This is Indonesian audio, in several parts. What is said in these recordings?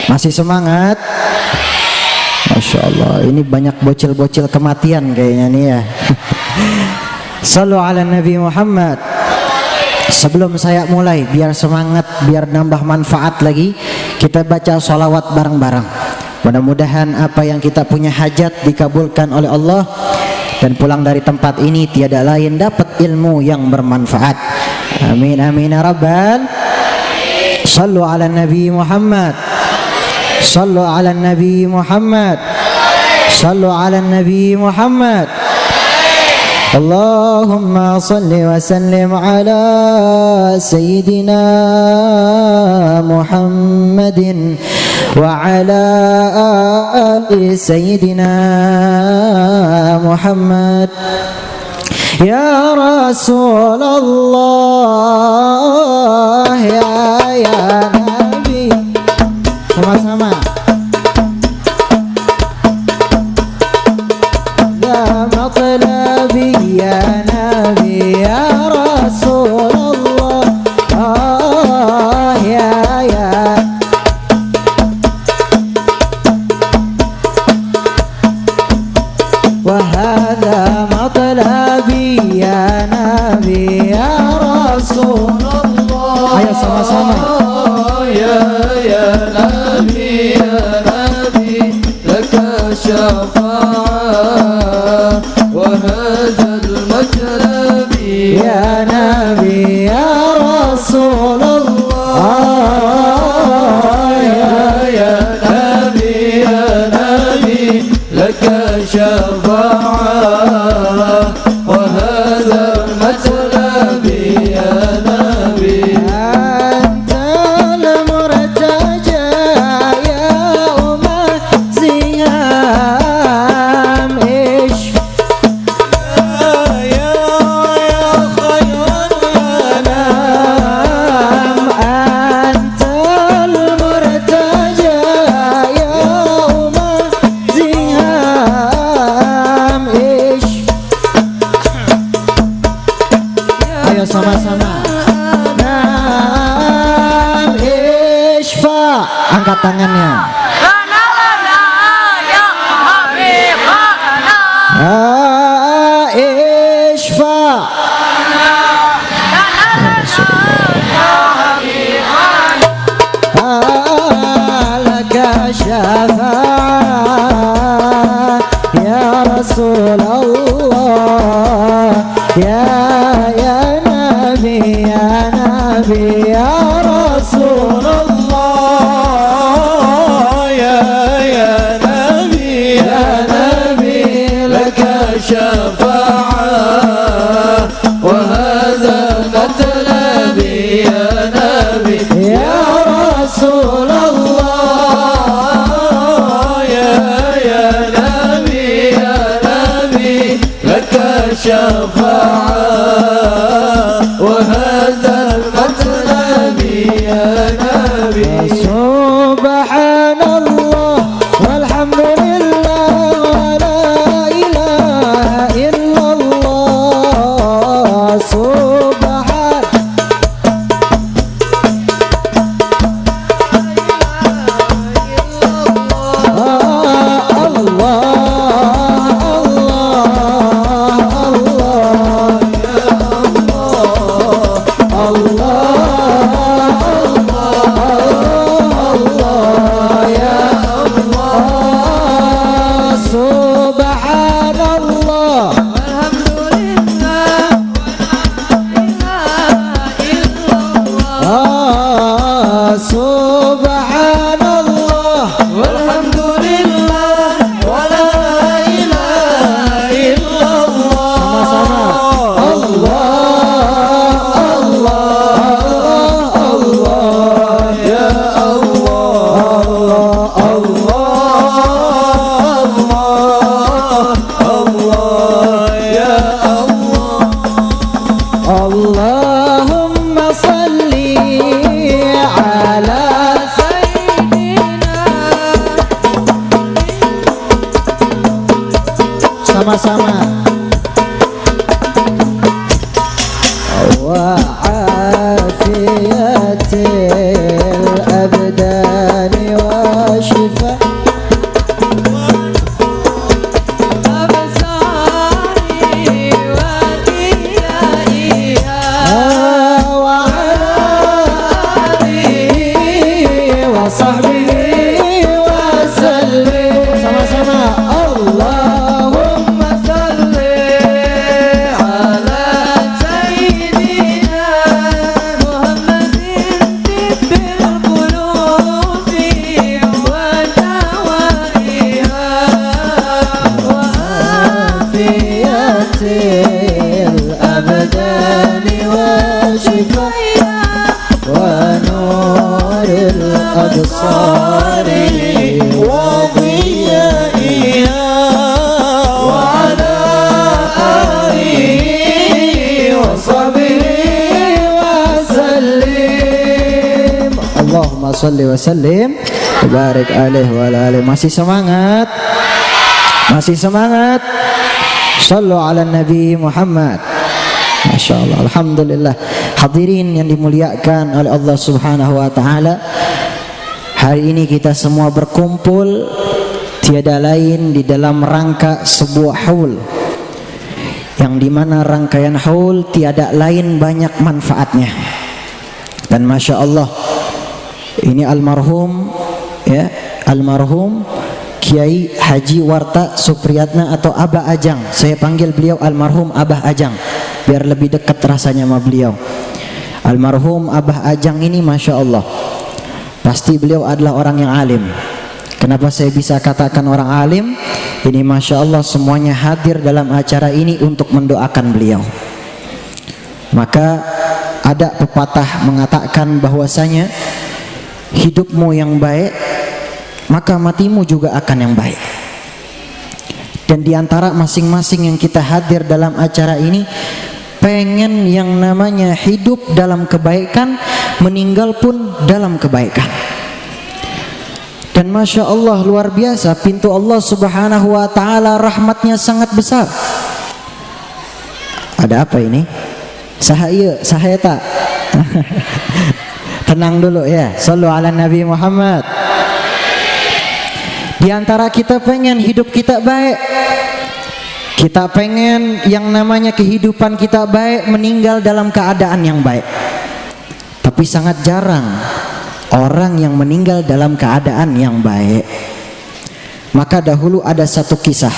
Masih semangat? Masya Allah, ini banyak bocil-bocil kematian kayaknya nih ya. Sallu ala Nabi Muhammad. Sebelum saya mulai, biar semangat, biar nambah manfaat lagi, kita baca sholawat bareng-bareng. Mudah-mudahan apa yang kita punya hajat dikabulkan oleh Allah, dan pulang dari tempat ini tiada lain dapat ilmu yang bermanfaat. Amin amin ya rabbal. Sallu ala Nabi Muhammad. Sallu ala Nabi Muhammad. Sallu ala Nabi Muhammad. Allahumma salli wa sallim ala Sayyidina Muhammadin wa ala ali Sayyidina Muhammad. Ya Rasulullah, ya Nabi. Sama-sama. Ya matlabi ya Nabi ya Rasulullah. Oh ya. Wa hadha matlabi ya Nabi ya Rasulullah. Ayo sama-sama. Ya Nabi laka syafa'ah wa hadzal matlabi Ya Nabi ya Rasulullah. ya Nabi laka syafa'ah wa hadzal matlabi ya Nabi. Sama-sama. Nam Ishfa, angkat tangannya. Ishfa. Laka syafa'ah ya Rasulullah. Ya Nabi ya Rasulullah. Ya Nabi laka syafa'ah wa hadha matlabi ya Nabi ya Rasulullah. Ya Nabi laka syafa'ah wa hadha matlabi ya Nabi. Subhanallah walhamdulillah wa la ilaha illallah. Subhanallah walhamdulillah wa la ilaha illallah. Sama-sama. Allah Ya Allah ya Allah. Allahumma salli ala Sayyidina. Sama-sama. Wa afiyatil abdani wa وصحبه وسلم. Sama-sama. اللهم صل على سيدنا محمد طب القلوب ودوائها وعافية الأبدان وشفائها ونور الأبصار وضيائها وعلى آله وصحبه وسلم. Allahumma salli wa sallim wa barik alaihi wa ala alihi. Masih semangat? Masih semangat? Sallu ala Nabi Muhammad. Masya Allah, alhamdulillah. Hadirin yang dimuliakan oleh Allah Subhanahu wa taala, hari ini kita semua berkumpul tiada lain di dalam rangka sebuah haul, yang dimana rangkaian haul tiada lain banyak manfaatnya. Dan Masya Allah, ini almarhum, ya, almarhum Kiai Haji Warta Supriyatna atau Abah Ajang. Saya panggil beliau almarhum Abah Ajang biar lebih dekat rasanya sama beliau. Almarhum Abah Ajang ini Masya Allah, pasti beliau adalah orang yang alim. Kenapa saya bisa katakan orang alim? Ini Masya Allah semuanya hadir dalam acara ini untuk mendoakan beliau. Maka ada pepatah mengatakan bahwasanya hidupmu yang baik, maka matimu juga akan yang baik. Dan diantara masing-masing yang kita hadir dalam acara ini pengen yang namanya hidup dalam kebaikan, meninggal pun dalam kebaikan. Dan Masya Allah luar biasa, pintu Allah Subhanahu wa ta'ala rahmatnya sangat besar. Ada apa ini? Sahaya tak? Tenang dulu ya. Sallu ala Nabi Muhammad. Di antara kita pengen hidup kita baik, kita pengen yang namanya kehidupan kita baik, meninggal dalam keadaan yang baik. Tapi sangat jarang orang yang meninggal dalam keadaan yang baik. Maka dahulu ada satu kisah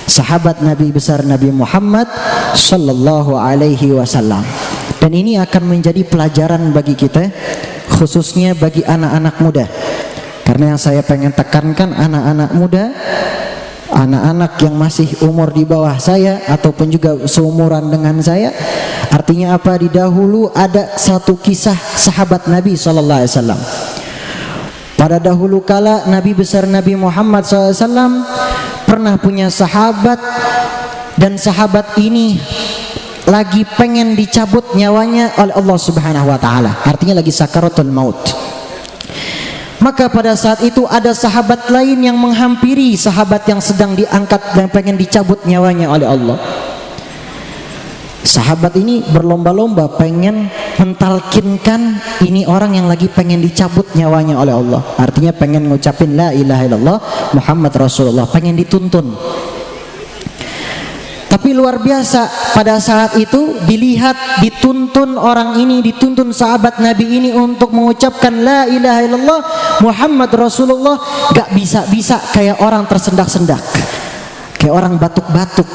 sahabat Nabi besar Nabi Muhammad sallallahu alaihi wasallam. Dan ini akan menjadi pelajaran bagi kita, khususnya bagi anak-anak muda. Karena yang saya pengen tekankan, anak-anak muda, anak-anak yang masih umur di bawah saya ataupun juga seumuran dengan saya. Artinya apa? Di dahulu ada satu kisah sahabat Nabi sallallahu alaihi wasallam. Pada dahulu kala Nabi besar Nabi Muhammad SAW pernah punya sahabat, dan sahabat ini lagi pengen dicabut nyawanya oleh Allah Subhanahu wa taala. Artinya lagi sakaratul maut. Maka pada saat itu ada sahabat lain yang menghampiri sahabat yang sedang diangkat dan pengen dicabut nyawanya oleh Allah. Sahabat ini berlomba-lomba pengen mentalkinkan ini orang yang lagi pengen dicabut nyawanya oleh Allah. Artinya pengen ngucapin la ilaha illallah Muhammad Rasulullah, pengen dituntun. Tapi luar biasa, pada saat itu dilihat dituntun orang ini, dituntun sahabat Nabi ini untuk mengucapkan la ilaha illallah Muhammad Rasulullah, gak bisa-bisa, kayak orang tersendak-sendak, kayak orang batuk-batuk.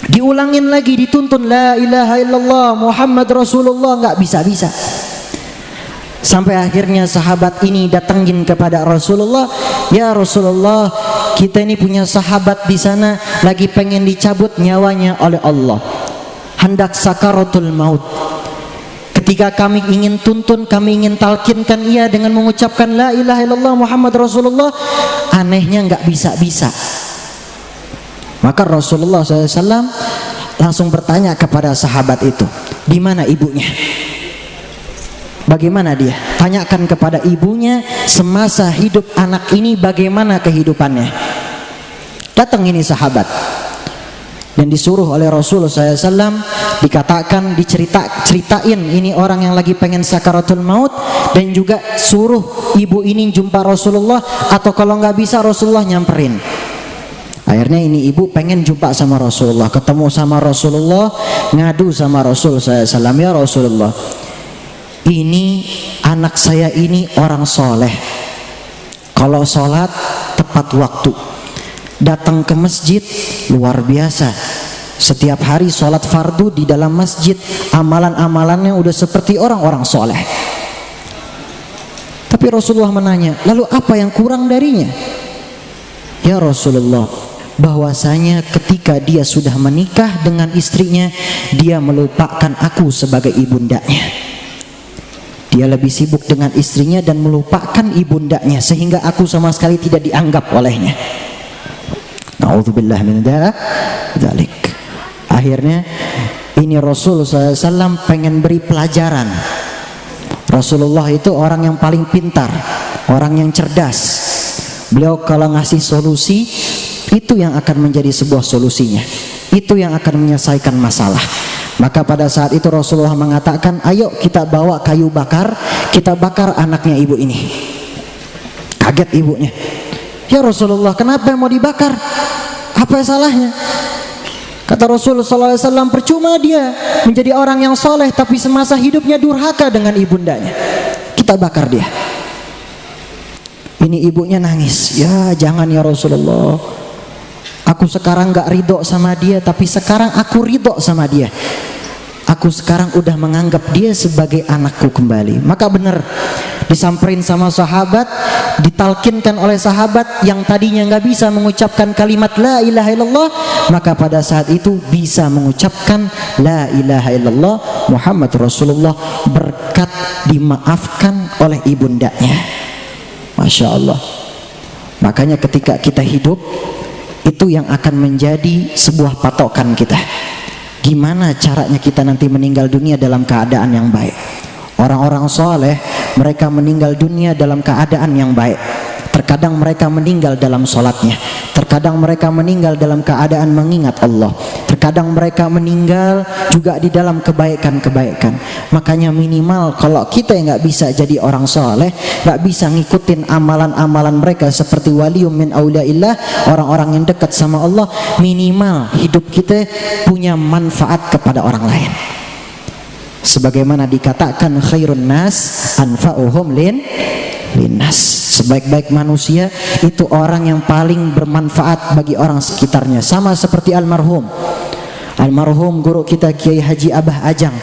Diulangin lagi, dituntun la ilaha illallah Muhammad Rasulullah, gak bisa-bisa. Sampai akhirnya sahabat ini datangin kepada Rasulullah, ya Rasulullah, kita ini punya sahabat di sana lagi pengen dicabut nyawanya oleh Allah, hendak sakaratul maut. Ketika kami ingin tuntun, kami ingin talkinkan ia dengan mengucapkan la ilaha illallah Muhammad Rasulullah, anehnya nggak bisa-bisa. Maka Rasulullah SAW langsung bertanya kepada sahabat itu, di mana ibunya? Bagaimana dia? Tanyakan kepada ibunya semasa hidup anak ini bagaimana kehidupannya. Datang ini sahabat dan disuruh oleh Rasulullah SAW, dikatakan, ceritain ini orang yang lagi pengen sakaratul maut, dan juga suruh ibu ini jumpa Rasulullah, atau kalau nggak bisa Rasulullah nyamperin. Akhirnya ini ibu pengen jumpa sama Rasulullah, ketemu sama Rasulullah, ngadu sama Rasulullah SAW, ya Rasulullah, ini anak saya ini orang soleh, kalau sholat tepat waktu, datang ke masjid luar biasa, setiap hari sholat fardu di dalam masjid, amalan-amalannya udah seperti orang-orang soleh. Tapi Rasulullah menanya, lalu apa yang kurang darinya? Ya Rasulullah, bahwasanya ketika dia sudah menikah dengan istrinya, dia melupakan aku sebagai ibundanya. Dia lebih sibuk dengan istrinya dan melupakan ibundanya, sehingga aku sama sekali tidak dianggap olehnya. Na'udzubillah min dzalik. Akhirnya ini Rasulullah SAW pengen beri pelajaran. Rasulullah itu orang yang paling pintar, orang yang cerdas. Beliau kalau ngasih solusi, itu yang akan menjadi sebuah solusinya, itu yang akan menyelesaikan masalah. Maka pada saat itu Rasulullah mengatakan, ayo kita bawa kayu bakar, kita bakar anaknya ibu ini. Kaget ibunya, ya Rasulullah, kenapa mau dibakar? Apa salahnya? Kata Rasulullah SAW, percuma dia menjadi orang yang soleh tapi semasa hidupnya durhaka dengan ibundanya. Kita bakar dia. Ini ibunya nangis, ya jangan ya Rasulullah, aku sekarang gak ridho sama dia, tapi sekarang aku ridho sama dia. Aku sekarang udah menganggap dia sebagai anakku kembali. Maka benar, disamperin sama sahabat, ditalkinkan oleh sahabat yang tadinya gak bisa mengucapkan kalimat la ilaha illallah, maka pada saat itu bisa mengucapkan la ilaha illallah Muhammad Rasulullah, berkat dimaafkan oleh ibundanya. Masya Allah. Makanya ketika kita hidup, itu yang akan menjadi sebuah patokan kita. Gimana caranya kita nanti meninggal dunia dalam keadaan yang baik. Orang-orang soleh, mereka meninggal dunia dalam keadaan yang baik. Terkadang mereka meninggal dalam sholatnya, terkadang mereka meninggal dalam keadaan mengingat Allah, terkadang mereka meninggal juga di dalam kebaikan-kebaikan. Makanya minimal kalau kita yang gak bisa jadi orang soleh, gak bisa ngikutin amalan-amalan mereka seperti waliyum min auliaillah, orang-orang yang dekat sama Allah, minimal hidup kita punya manfaat kepada orang lain. Sebagaimana dikatakan khairun nas anfa'uhum linnas, sebaik-baik manusia itu orang yang paling bermanfaat bagi orang sekitarnya. Sama seperti almarhum guru kita Kiai Haji Abah Ajang.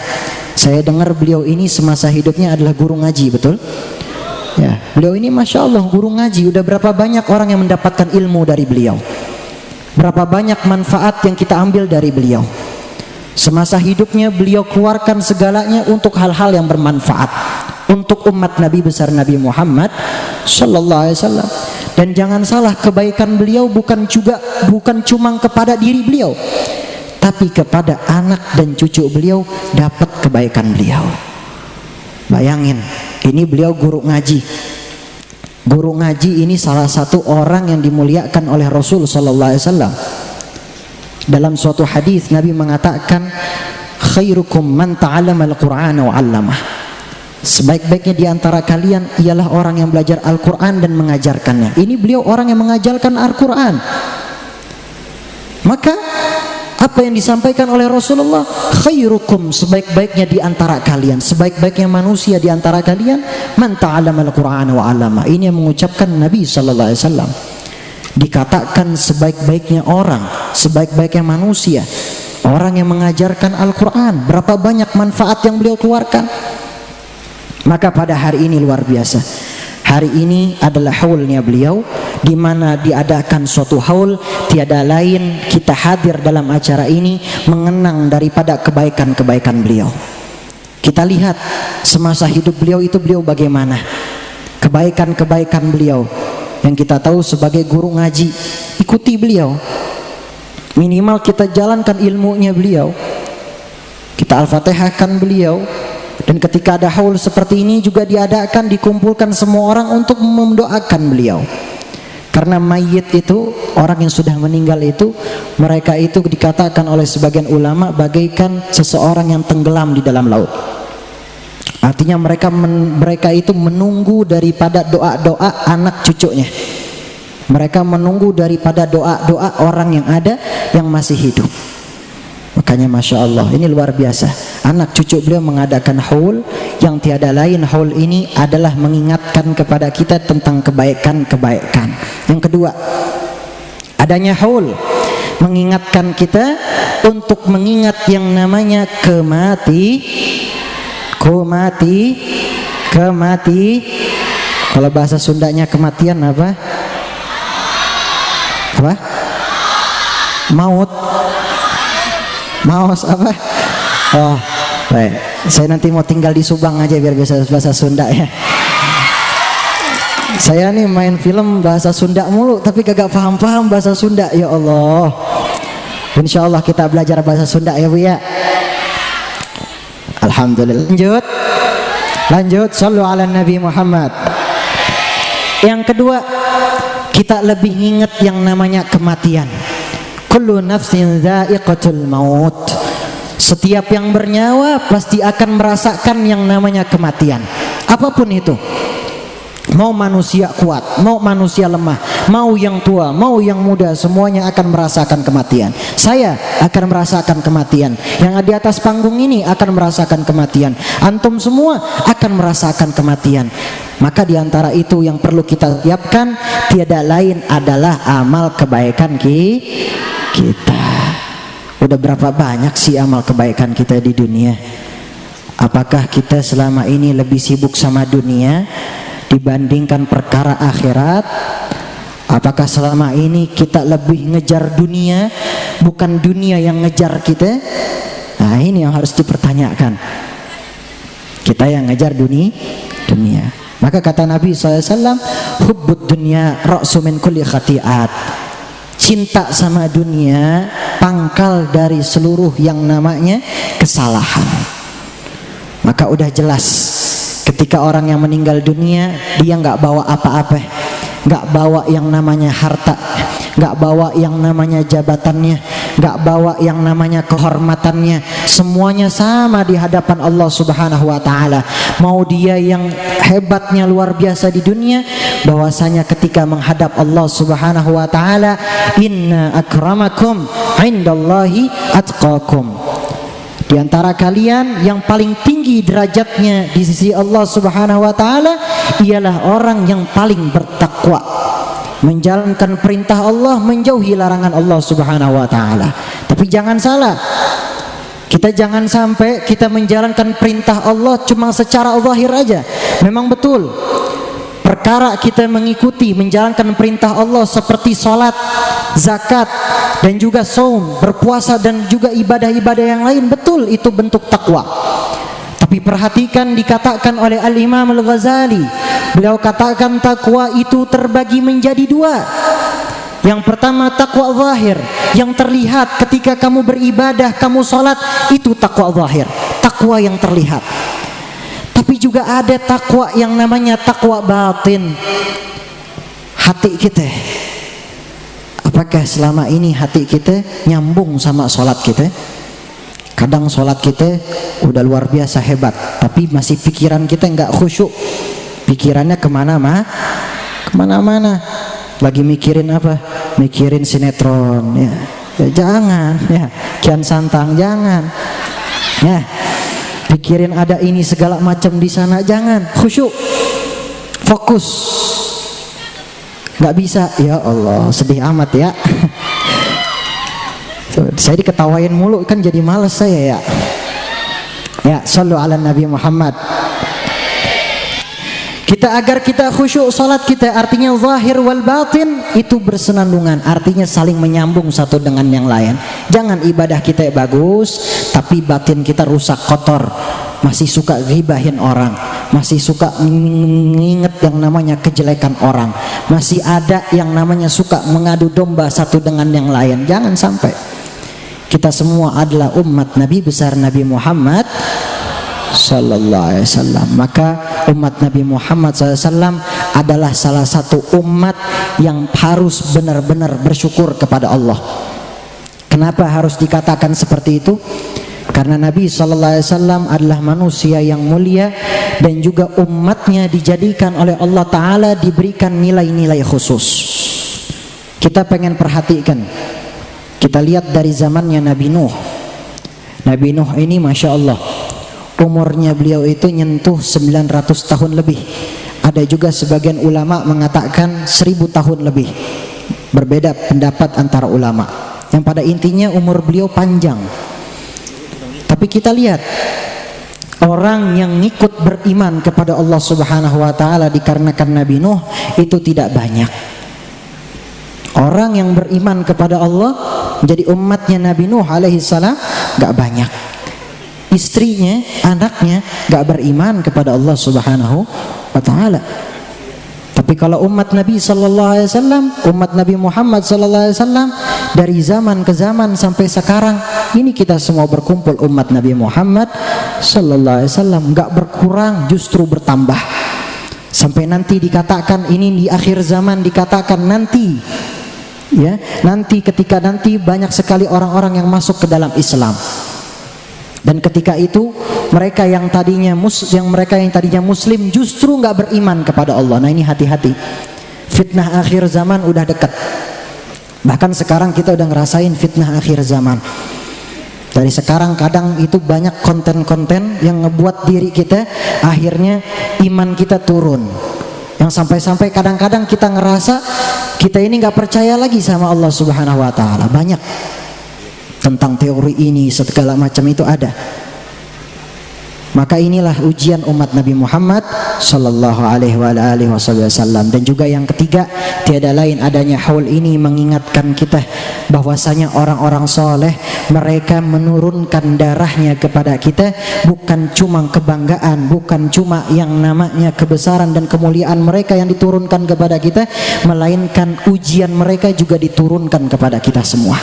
Saya dengar beliau ini semasa hidupnya adalah guru ngaji, betul? Ya, beliau ini Masya Allah guru ngaji. Udah berapa banyak orang yang mendapatkan ilmu dari beliau, berapa banyak manfaat yang kita ambil dari beliau. Semasa hidupnya beliau keluarkan segalanya untuk hal-hal yang bermanfaat untuk umat Nabi besar Nabi Muhammad Sallallahu Alaihi Wasallam. Dan jangan salah, kebaikan beliau bukan cuma kepada diri beliau, tapi kepada anak dan cucu beliau dapat kebaikan beliau. Bayangin, ini beliau guru ngaji. Guru ngaji ini salah satu orang yang dimuliakan oleh Rasul Sallallahu Alaihi Wasallam. Dalam suatu hadis Nabi mengatakan, khairukum man ta'allama al-Qur'ana wa 'allamah. Sebaik-baiknya di antara kalian ialah orang yang belajar Al-Quran dan mengajarkannya. Ini beliau orang yang mengajarkan Al-Quran. Maka apa yang disampaikan oleh Rasulullah, khairukum, sebaik-baiknya di antara kalian, sebaik-baiknya manusia di antara kalian, man ta'allama al-Qur'ana wa 'allama. Ini yang mengucapkan Nabi sallallahu alaihi wasallam. Dikatakan sebaik-baiknya orang, sebaik-baiknya manusia, orang yang mengajarkan Al-Quran. Berapa banyak manfaat yang beliau keluarkan. Maka pada hari ini luar biasa. Hari ini adalah haulnya beliau, di mana diadakan suatu haul, tiada lain kita hadir dalam acara ini mengenang daripada kebaikan-kebaikan beliau. Kita lihat semasa hidup beliau itu beliau bagaimana, kebaikan-kebaikan beliau. Yang kita tahu sebagai guru ngaji, ikuti beliau. Minimal kita jalankan ilmunya beliau, kita al-fatihahkan beliau. Dan ketika ada haul seperti ini juga diadakan, dikumpulkan semua orang untuk mendoakan beliau. Karena mayit itu, orang yang sudah meninggal itu, mereka itu dikatakan oleh sebagian ulama bagaikan seseorang yang tenggelam di dalam laut. Artinya mereka itu menunggu daripada doa-doa anak cucunya. Mereka menunggu daripada doa-doa orang yang ada yang masih hidup. Makanya Masya Allah, ini luar biasa. Anak cucu beliau mengadakan haul, yang tiada lain haul ini adalah mengingatkan kepada kita tentang kebaikan-kebaikan. Yang kedua, adanya haul mengingatkan kita untuk mengingat yang namanya kemati. Kalau bahasa Sundanya kematian apa? Maus apa? Oh, baik. Saya nanti mau tinggal di Subang aja biar bisa bahasa Sunda ya. Saya nih main film bahasa Sunda mulu tapi kagak paham bahasa Sunda. Ya Allah. Insya Allah kita belajar bahasa Sunda ya Bu ya. Alhamdulillah. Lanjut. Sallu ala Nabi Muhammad. Yang kedua, kita lebih ingat yang namanya kematian. Kullu nafsin dha'iqatul maut. Setiap yang bernyawa pasti akan merasakan yang namanya kematian. Apapun itu. Mau manusia kuat, mau manusia lemah, mau yang tua, mau yang muda, semuanya akan merasakan kematian. Saya akan merasakan kematian. Yang di atas panggung ini akan merasakan kematian. Antum semua akan merasakan kematian. Maka diantara itu yang perlu kita siapkan tiada lain adalah amal kebaikan kita. Udah berapa banyak sih amal kebaikan kita di dunia? Apakah kita selama ini lebih sibuk sama dunia dibandingkan perkara akhirat? Apakah selama ini kita lebih ngejar dunia, bukan dunia yang ngejar kita? Nah ini yang harus dipertanyakan. Kita yang ngejar dunia. Maka kata Nabi SAW, hubbud dunya ra'su min kulli khati'at. Cinta sama dunia pangkal dari seluruh yang namanya kesalahan. Maka udah jelas ketika orang yang meninggal dunia, dia nggak bawa apa-apa, nggak bawa yang namanya harta, nggak bawa yang namanya jabatannya, nggak bawa yang namanya kehormatannya. Semuanya sama di hadapan Allah Subhanahu wa Ta'ala. Mau dia yang hebatnya luar biasa di dunia, bahwasanya ketika menghadap Allah Subhanahu wa Ta'ala, inna akramakum indallahi atqakum. Di antara kalian yang paling tinggi derajatnya di sisi Allah Subhanahu wa Ta'ala ialah orang yang paling bertakwa, menjalankan perintah Allah, menjauhi larangan Allah Subhanahu wa Ta'ala. Tapi jangan salah, kita jangan sampai kita menjalankan perintah Allah cuma secara zahir aja. Memang betul, perkara kita mengikuti menjalankan perintah Allah seperti salat, zakat, dan juga saum, berpuasa, dan juga ibadah-ibadah yang lain, betul itu bentuk takwa. Tapi perhatikan dikatakan oleh Al-Imam Al-Ghazali, beliau katakan takwa itu terbagi menjadi dua. Yang pertama takwa zahir, yang terlihat ketika kamu beribadah, kamu salat, itu takwa zahir, takwa yang terlihat. Tapi juga ada takwa yang namanya takwa batin, hati kita. Apakah selama ini hati kita nyambung sama sholat kita? Kadang sholat kita udah luar biasa hebat, tapi masih pikiran kita nggak khusyuk. Pikirannya kemana-mana. Lagi mikirin apa? Mikirin sinetron. Ya jangan. Ya, Kian Santang jangan. Ya, pikirin ada ini segala macam di sana, jangan. Khusyuk, fokus. Nggak bisa, ya Allah, sedih amat ya. Saya diketawain mulu kan jadi males saya ya. Ya, sallu ala Nabi Muhammad. Agar kita khusyuk salat kita, artinya zahir wal batin itu bersenandungan, artinya saling menyambung satu dengan yang lain. Jangan ibadah kita bagus tapi batin kita rusak, kotor, masih suka ghibahin orang, masih suka mengingat yang namanya kejelekan orang, masih ada yang namanya suka mengadu domba satu dengan yang lain. Jangan sampai. Kita semua adalah umat Nabi besar Nabi Muhammad sallallahu alaihi wasallam. Maka umat Nabi Muhammad SAW adalah salah satu umat yang harus benar-benar bersyukur kepada Allah. Kenapa harus dikatakan seperti itu? Karena Nabi SAW adalah manusia yang mulia dan juga umatnya dijadikan oleh Allah Ta'ala diberikan nilai-nilai khusus. Kita pengen perhatikan, kita lihat dari zamannya Nabi Nuh. Nabi Nuh ini Masya Allah, umurnya beliau itu nyentuh 900 tahun lebih. Ada juga sebagian ulama mengatakan 1000 tahun lebih. Berbeda pendapat antara ulama. Yang pada intinya umur beliau panjang. Tapi kita lihat, orang yang ngikut beriman kepada Allah Subhanahu wa taala dikarenakan Nabi Nuh itu tidak banyak. Orang yang beriman kepada Allah menjadi umatnya Nabi Nuh alaihi salam enggak banyak. Istrinya, anaknya enggak beriman kepada Allah Subhanahu wa taala. Tapi kalau umat Nabi sallallahu alaihi wasallam, umat Nabi Muhammad sallallahu alaihi wasallam, dari zaman ke zaman sampai sekarang ini kita semua berkumpul umat Nabi Muhammad sallallahu alaihi wasallam, enggak berkurang, justru bertambah. Sampai nanti dikatakan ini di akhir zaman, dikatakan nanti ya, nanti ketika nanti banyak sekali orang-orang yang masuk ke dalam Islam. Dan ketika itu mereka yang tadinya muslim justru nggak beriman kepada Allah. Nah ini hati-hati, fitnah akhir zaman udah dekat. Bahkan sekarang kita udah ngerasain fitnah akhir zaman. Dari sekarang kadang itu banyak konten-konten yang ngebuat diri kita akhirnya iman kita turun. Yang sampai-sampai kadang-kadang kita ngerasa kita ini nggak percaya lagi sama Allah Subhanahu wa taala. Banyak tentang teori ini segala macam itu ada. Maka inilah ujian umat Nabi Muhammad sallallahu alaihi wasallam. Dan juga yang ketiga, tiada lain adanya haul ini mengingatkan kita bahwasanya orang-orang soleh mereka menurunkan darahnya kepada kita bukan cuma kebanggaan, bukan cuma yang namanya kebesaran dan kemuliaan mereka yang diturunkan kepada kita, melainkan ujian mereka juga diturunkan kepada kita semua.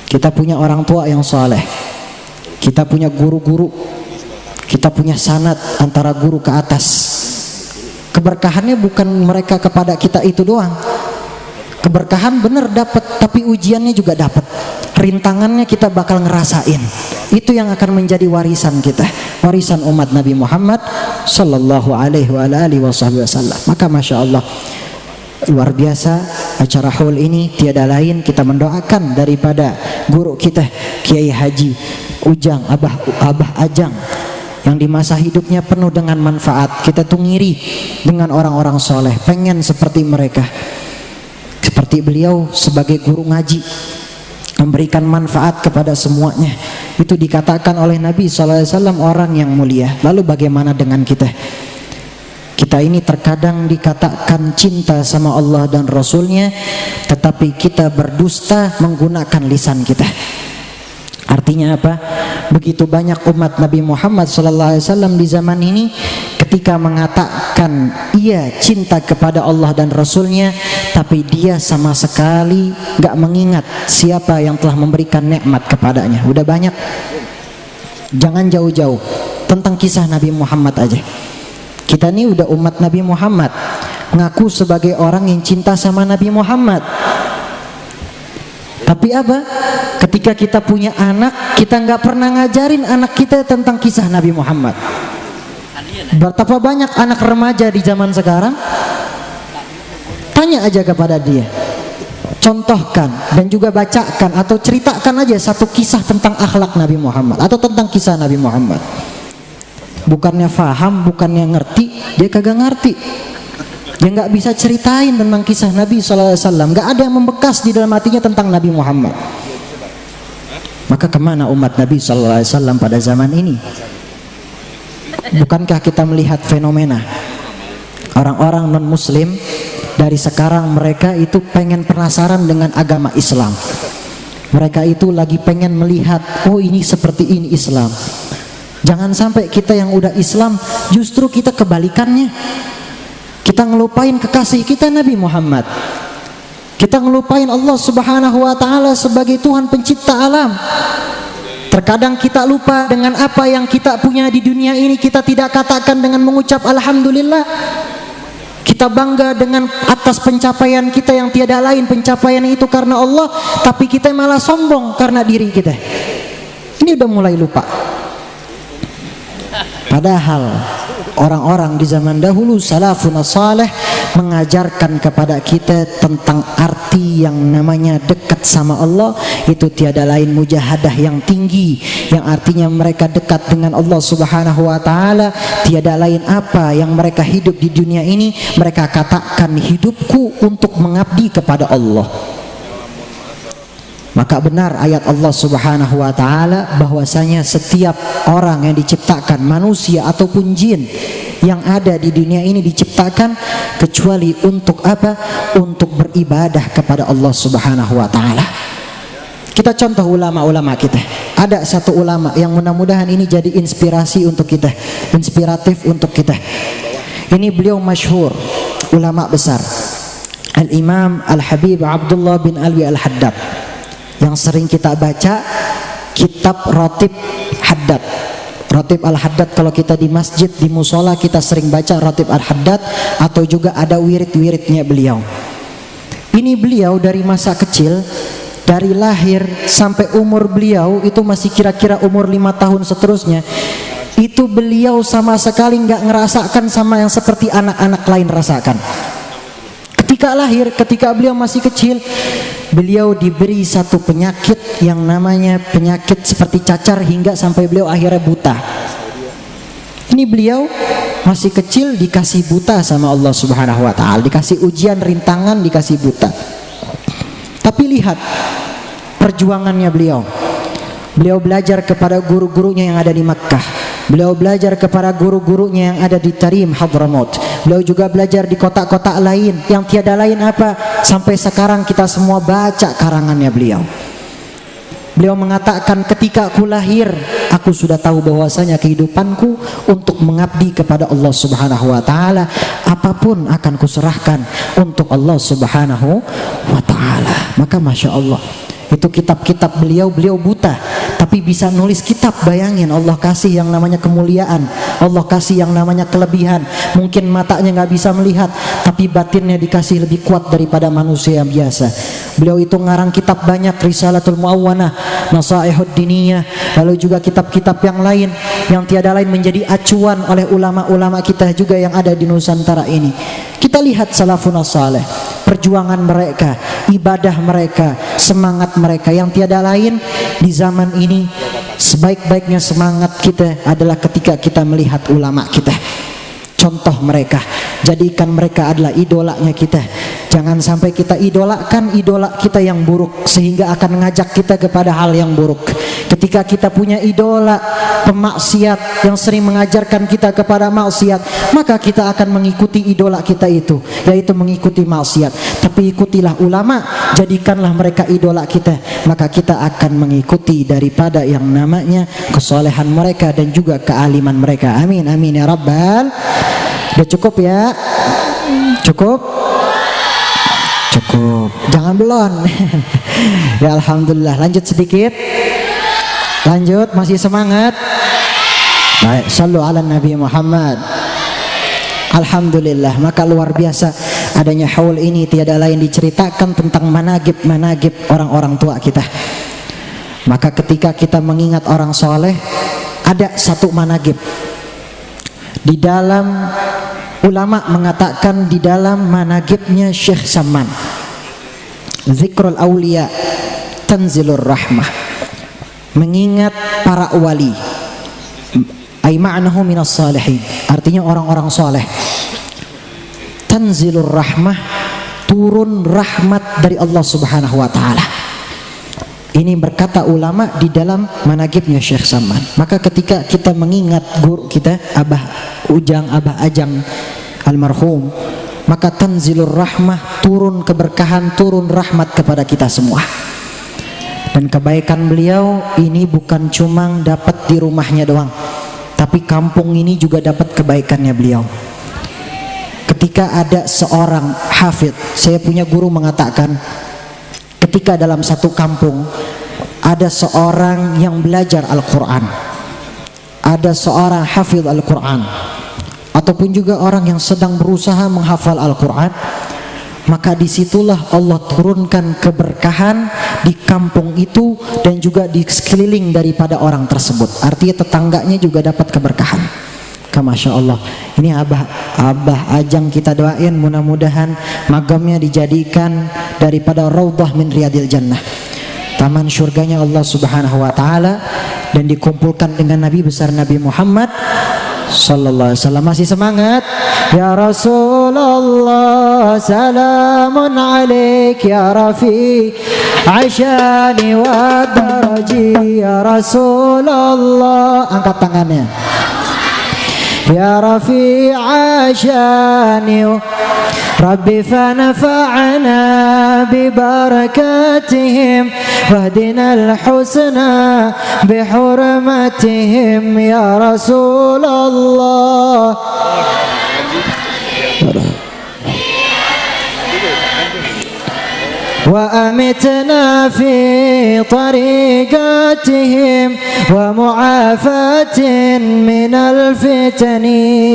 Kita punya orang tua yang soleh, kita punya guru-guru, kita punya sanad antara guru ke atas. Keberkahannya bukan mereka kepada kita itu doang. Keberkahan benar dapat, tapi ujiannya juga dapat. Rintangannya kita bakal ngerasain. Itu yang akan menjadi warisan kita, warisan umat Nabi Muhammad sallallahu alaihi wasallam. Maka Masya Allah, luar biasa acara haul ini. Tiada lain kita mendoakan daripada guru kita Kiai Haji Ujang, Abah Ajang, yang di masa hidupnya penuh dengan manfaat. Kita tuh ngiri dengan orang-orang soleh, pengen seperti mereka, seperti beliau sebagai guru ngaji, memberikan manfaat kepada semuanya. Itu dikatakan oleh Nabi SAW orang yang mulia. Lalu bagaimana dengan kita? Kita ini terkadang dikatakan cinta sama Allah dan Rasulnya, tetapi kita berdusta menggunakan lisan kita. Artinya apa? Begitu banyak umat Nabi Muhammad SAW di zaman ini ketika mengatakan ia cinta kepada Allah dan Rasulnya, tapi dia sama sekali gak mengingat siapa yang telah memberikan nikmat kepadanya. Udah banyak. Jangan jauh-jauh, tentang kisah Nabi Muhammad aja. Kita ini udah umat Nabi Muhammad, ngaku sebagai orang yang cinta sama Nabi Muhammad. Tapi apa? Ketika kita punya anak, kita nggak pernah ngajarin anak kita tentang kisah Nabi Muhammad. Betapa banyak anak remaja di zaman sekarang, tanya aja kepada dia, contohkan dan juga bacakan atau ceritakan aja satu kisah tentang akhlak Nabi Muhammad atau tentang kisah Nabi Muhammad. Bukannya faham, bukannya ngerti, dia kagak ngerti. Dia nggak bisa ceritain tentang kisah Nabi SAW. Nggak ada yang membekas di dalam hatinya tentang Nabi Muhammad. Maka kemana umat Nabi SAW pada zaman ini? Bukankah kita melihat fenomena orang-orang non muslim dari sekarang, mereka itu pengen penasaran dengan agama Islam. Mereka itu lagi pengen melihat, oh ini seperti ini Islam. Jangan sampai kita yang udah Islam justru kita kebalikannya. Kita ngelupain kekasih kita Nabi Muhammad. Kita ngelupain Allah Subhanahu wa taala sebagai Tuhan pencipta alam. Terkadang kita lupa dengan apa yang kita punya di dunia ini, kita tidak katakan dengan mengucap alhamdulillah. Kita bangga dengan atas pencapaian kita yang tiada lain pencapaian itu karena Allah, tapi kita malah sombong karena diri kita. Ini udah mulai lupa. Padahal orang-orang di zaman dahulu salafun saleh mengajarkan kepada kita tentang arti yang namanya dekat sama Allah, itu tiada lain mujahadah yang tinggi, yang artinya mereka dekat dengan Allah Subhanahu wa taala. Tiada lain apa yang mereka hidup di dunia ini, mereka katakan hidupku untuk mengabdi kepada Allah. Maka benar ayat Allah Subhanahu wa taala bahwasanya setiap orang yang diciptakan, manusia ataupun jin yang ada di dunia ini diciptakan kecuali untuk apa? Untuk beribadah kepada Allah Subhanahu wa taala. Kita contoh ulama-ulama kita. Ada satu ulama yang mudah-mudahan ini jadi inspirasi untuk kita, inspiratif untuk kita. Ini beliau masyhur, ulama besar, Al-Imam Al-Habib Abdullah bin Alwi Al-Haddad, yang sering kita baca kitab Ratib Haddad. Ratib Al-Haddad, kalau kita di masjid, di musola, kita sering baca Ratib Al-Haddad, atau juga ada wirid-wiridnya beliau. Ini beliau dari masa kecil, dari lahir sampai umur beliau itu masih kira-kira umur 5 tahun seterusnya, itu beliau sama sekali nggak ngerasakan sama yang seperti anak-anak lain rasakan. Ketika lahir, ketika beliau masih kecil, beliau diberi satu penyakit yang namanya penyakit seperti cacar hingga sampai beliau akhirnya buta. Ini beliau masih kecil dikasih buta sama Allah Subhanahu wa taala, dikasih ujian, rintangan, dikasih buta. Tapi lihat perjuangannya beliau. Beliau belajar kepada guru-gurunya yang ada di Makkah. Beliau belajar kepada guru-gurunya yang ada di Tarim, Hadramaut. Beliau juga belajar di kota-kota lain yang tiada lain apa, sampai sekarang kita semua baca karangannya beliau. Beliau mengatakan, ketika aku lahir, aku sudah tahu bahwasanya kehidupanku untuk mengabdi kepada Allah Subhanahu wa taala. Apapun akan kuserahkan untuk Allah Subhanahu wa taala. Maka Masya Allah, itu kitab-kitab beliau buta, tapi bisa nulis kitab. Bayangin, Allah kasih yang namanya kemuliaan, Allah kasih yang namanya kelebihan. Mungkin matanya nggak bisa melihat, tapi batinnya dikasih lebih kuat daripada manusia yang biasa. Beliau itu ngarang kitab banyak, Risalatul Muawwanah, Nasaihud Diniyah, lalu juga kitab-kitab yang lain yang tiada lain menjadi acuan oleh ulama-ulama kita juga yang ada di Nusantara ini. Kita lihat salafun saleh, perjuangan mereka, ibadah mereka, semangat mereka yang tiada lain di zaman ini. Sebaik-baiknya semangat kita adalah ketika kita melihat ulama kita. Contoh mereka, jadikan mereka adalah idolanya kita. Jangan sampai kita idolakan idola kita yang buruk, sehingga akan mengajak kita kepada hal yang buruk. Ketika kita punya idola pemaksiat yang sering mengajarkan kita kepada maksiat, maka kita akan mengikuti idola kita itu, yaitu mengikuti maksiat. Tapi ikutilah ulama, jadikanlah mereka idola kita, maka kita akan mengikuti daripada yang namanya kesolehan mereka dan juga kealiman mereka. Amin, amin ya rabbal. Udah cukup ya? Cukup? Cukup, jangan belum. Ya Alhamdulillah, lanjut sedikit. Lanjut, masih semangat? Baik, sallu ala Nabi Muhammad. Alhamdulillah, maka luar biasa adanya haul ini. Tiada lain diceritakan tentang managib orang-orang tua kita. Maka ketika kita mengingat orang soleh, ada satu managib di dalam. Ulama mengatakan di dalam managibnya Syekh Saman, Zikrul Aulia Tanzilur Rahmah, mengingat para wali, ay ma'nahu minas salihin, artinya orang-orang soleh. Tanzilur Rahmah, turun rahmat dari Allah Subhanahu wa taala. Ini berkata ulama di dalam managibnya Syekh Saman. Maka ketika kita mengingat guru kita Abah Ujang, Abah Ajang almarhum, maka tanzilur rahmah, turun keberkahan, turun rahmat kepada kita semua. Dan kebaikan beliau ini bukan cuma dapat di rumahnya doang, tapi kampung ini juga dapat kebaikannya beliau. Ketika ada seorang hafidh, saya punya guru mengatakan, ketika dalam satu kampung ada seorang yang belajar Al-Quran, ada seorang hafidh Al-Quran, ataupun juga orang yang sedang berusaha menghafal Al-Quran, maka disitulah Allah turunkan keberkahan di kampung itu dan juga di sekeliling daripada orang tersebut. Artinya tetangganya juga dapat keberkahan. Masya Allah. Ini Abah Ajang kita doain mudah-mudahan magamnya dijadikan daripada raudhah min riyadil jannah, taman surganya Allah Subhanahu wa taala, dan dikumpulkan dengan Nabi besar Nabi Muhammad sallallahu alaihi wasallam. Masih semangat? Ya Rasulullah salamun alaik ya Rafi Aisyani wa daraji ya Rasulullah. Angkat tangannya. Ya Rafi Aisyani Rabbi fanafa'ana bibarakatihim wahdina al-husna bihurmatihim ya Rasulullah. وأمتنا في طريقاتهم ومعافاة من الفتن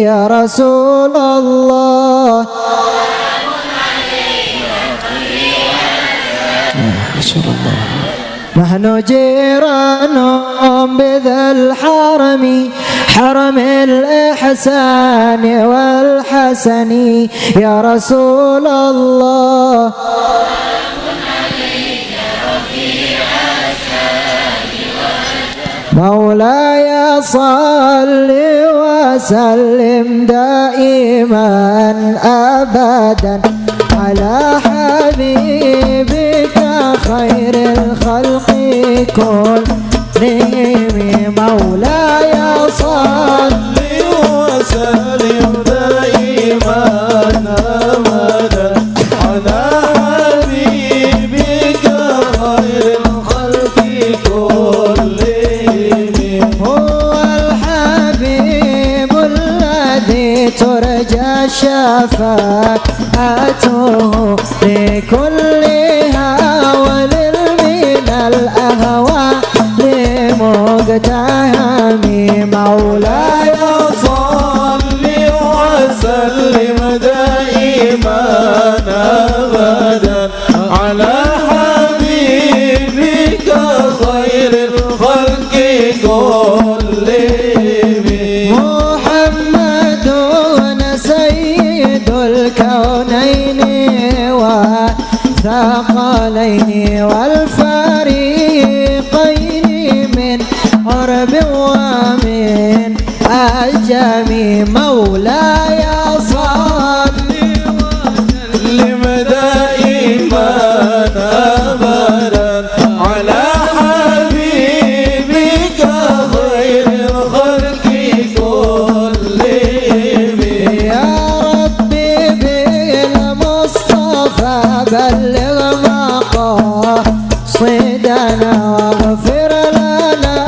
يا رسول الله. نحن جيران بذا الحرم حرم الإحسان والحسن يا رسول الله. مولاي صل وسلم دائما أبدا على حبيبك خير الخلق كلهم. مولاي صل وسلم دائما أبدا على حبيبك خير الخلق كلهم. هو الحبيب الذي ترجى شفاعته لكل هول من الأهواء لمقتهم. مولاي صل وسلم دائما أبدا على حبيبك خير الخلق كلهم. محمد سيد الكونين والثقلين والفريقين من عرب ومن عجم. مولاي صل وسلم دائما أبدا على حبيبك خير الخلق كلهم. يا ربي بالمصطفى بلغ مقاصدنا واغفر لنا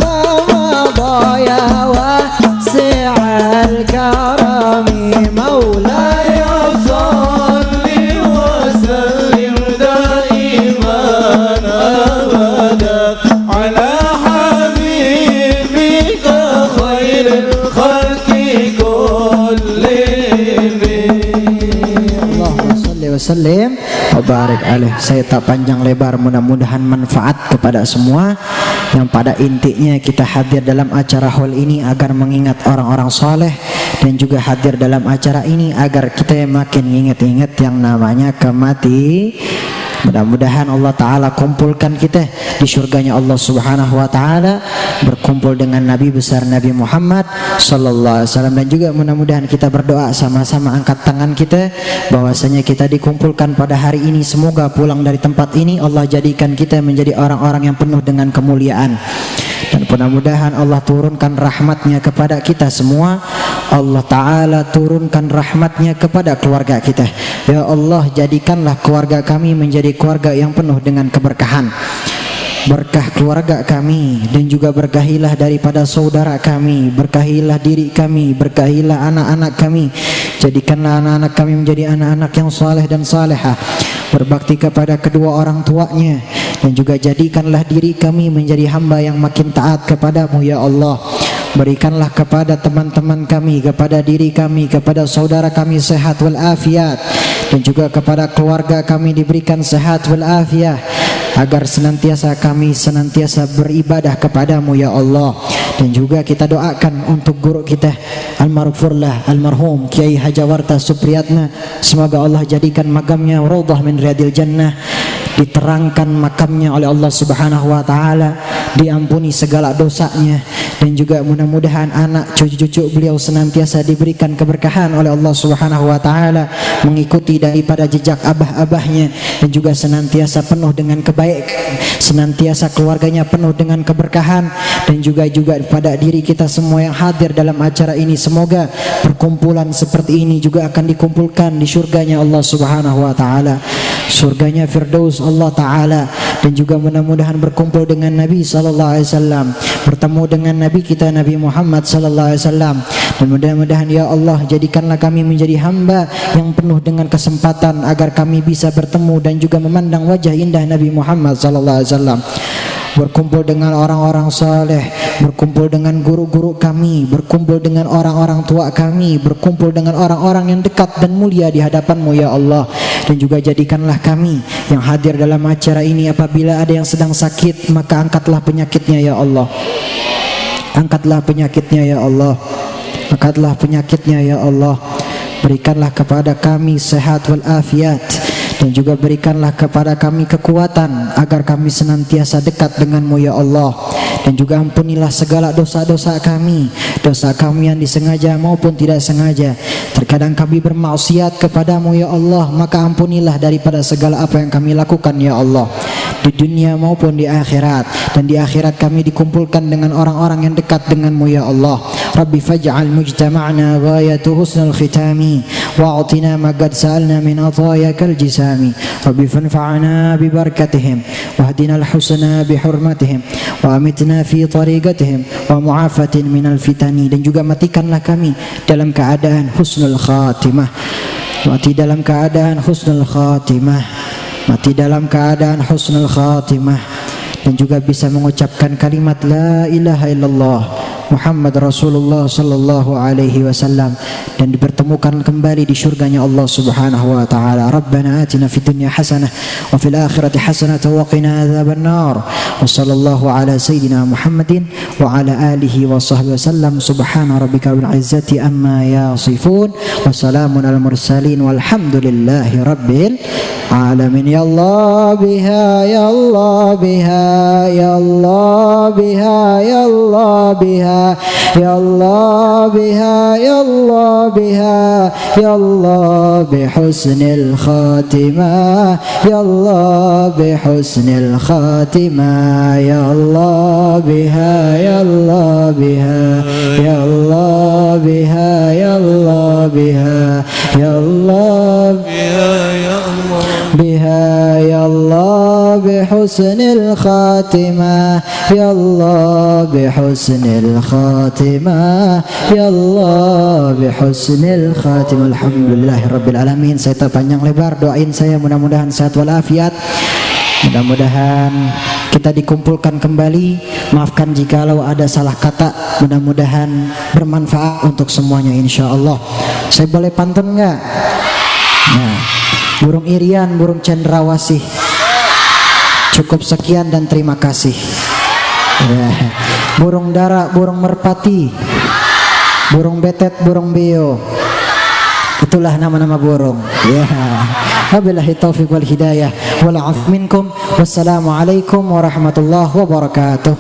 ما مضى يا واسع الكرم. مولاي صل وسلم دائما أبدا على حبيبك خير الخلق كلهم. Allahumma salli wa sallim wa barik alaih. Saya tak panjang lebar, mudah-mudahan manfaat kepada semua. Yang pada intinya kita hadir dalam acara hall ini agar mengingat orang-orang soleh, dan juga hadir dalam acara ini agar kita makin ingat-ingat yang namanya kematian. Mudah-mudahan Allah Ta'ala kumpulkan kita di surganya Allah Subhanahu wa Ta'ala, berkumpul dengan Nabi besar Nabi Muhammad Sallallahu Alaihi Wasallam. Dan juga mudah-mudahan kita berdoa sama-sama, angkat tangan kita, bahwasanya kita dikumpulkan pada hari ini. Semoga pulang dari tempat ini Allah jadikan kita menjadi orang-orang yang penuh dengan kemuliaan. Dan mudah-mudahan Allah turunkan rahmatnya kepada kita semua. Allah Ta'ala turunkan rahmatnya kepada keluarga kita. Ya Allah, jadikanlah keluarga kami menjadi keluarga yang penuh dengan keberkahan. Berkah keluarga kami, dan juga berkahilah daripada saudara kami, berkahilah diri kami, berkahilah anak-anak kami. Jadikanlah anak-anak kami menjadi anak-anak yang saleh dan salehah, berbakti kepada kedua orang tuanya, dan juga jadikanlah diri kami menjadi hamba yang makin taat kepadamu ya Allah. Berikanlah kepada teman-teman kami, kepada diri kami, kepada saudara kami sehat wal afiat, dan juga kepada keluarga kami diberikan sehat wal afiat, agar senantiasa kami senantiasa beribadah kepadamu ya Allah. Dan juga kita doakan untuk guru kita almarhumlah almarhum Kiai Hajawarta Supriyatna, semoga Allah jadikan makamnya raudhah min riyadil jannah, diterangkan makamnya oleh Allah Subhanahu wa taala, diampuni segala dosanya, dan juga mudah-mudahan anak cucu-cucu beliau senantiasa diberikan keberkahan oleh Allah Subhanahu wa taala, mengikuti daripada jejak abah-abahnya, dan juga senantiasa penuh dengan kebaikan, senantiasa keluarganya penuh dengan keberkahan, dan juga pada diri kita semua yang hadir dalam acara ini, semoga perkumpulan seperti ini juga akan dikumpulkan di surganya Allah Subhanahu wa taala, surganya Firdaus Allah taala, dan juga mudah-mudahan berkumpul dengan Nabi sallallahu alaihi wasallam, bertemu dengan Nabi kita Nabi Muhammad sallallahu alaihi wasallam, dan mudah-mudahan ya Allah jadikanlah kami menjadi hamba yang penuh dengan kesempatan agar kami bisa bertemu dan juga memandang wajah indah Nabi Muhammad sallallahu alaihi wasallam, berkumpul dengan orang-orang saleh, berkumpul dengan guru-guru kami, berkumpul dengan orang-orang tua kami, berkumpul dengan orang-orang yang dekat dan mulia di hadapan-Mu ya Allah. Dan juga jadikanlah kami yang hadir dalam acara ini, apabila ada yang sedang sakit, maka angkatlah penyakitnya ya Allah, angkatlah penyakitnya ya Allah, angkatlah penyakitnya ya Allah, berikanlah kepada kami sehat wal afiat, dan juga berikanlah kepada kami kekuatan agar kami senantiasa dekat dengan-Mu ya Allah. Dan juga ampunilah segala dosa-dosa kami, dosa kami yang disengaja maupun tidak sengaja. Terkadang kami bermaksiat kepada-Mu ya Allah, maka ampunilah daripada segala apa yang kami lakukan ya Allah, di dunia maupun di akhirat. Dan di akhirat kami dikumpulkan dengan orang-orang yang dekat dengan-Mu ya Allah. Rabbi faj'al mujtama'na ghayatu husnul khitami wa'atina ma qad sa'alna min atayakal jisami. Rabbi fanfa'na bi barakatihim wahdina al-husna bi hurmatihim wa amitna fi tariqatihim wa mu'afatin minal fitani. Dan juga matikanlah kami dalam keadaan husnul khatimah, mati dalam keadaan husnul khatimah, mati dalam keadaan husnul khatimah, dan juga bisa mengucapkan kalimat la ilaha illallah Muhammad Rasulullah sallallahu alaihi wasallam, dan dipertemukan kembali di surganya Allah Subhanahu wa taala. Rabbana atina fid dunya hasanah wa fil akhirati hasanah wa qina adzabannar. Wa sallallahu ala sayidina Muhammadin wa ala alihi wa sahbihi wasallam. Subhana rabbika rabbil izzati amma yasifun wa salamun al mursalin walhamdulillahi rabbil alamin. Ya Allah biha ya Allah biha ya Allah biha ya Allah biha ya Allah biha ya Allah biha ya Allah bihusnil khatimah ya Allah bihusnil khatimah ya Allah biha ya Allah biha ya Allah biha ya Allah biha ya Allah biha ya Allah bihusnil khatimah ya Allah bihusnil khatimah ya Allah bihusnil khatimah. Alhamdulillahirabbil alamin. Saya terpanjang lebar, doain saya mudah-mudahan sehat walafiat, mudah-mudahan kita dikumpulkan kembali. Maafkan jikalau ada salah kata, mudah-mudahan bermanfaat untuk semuanya insyaallah. Saya boleh pantun enggak? Nah, burung irian, burung cendrawasih. Cukup sekian dan terima kasih. Ya. Burung dara, burung merpati, burung betet, burung beo. Itulah nama-nama burung. Ya. Wabillahi taufiq wal hidayah wal 'afw minkum. Wassalamualaikum warahmatullahi wabarakatuh.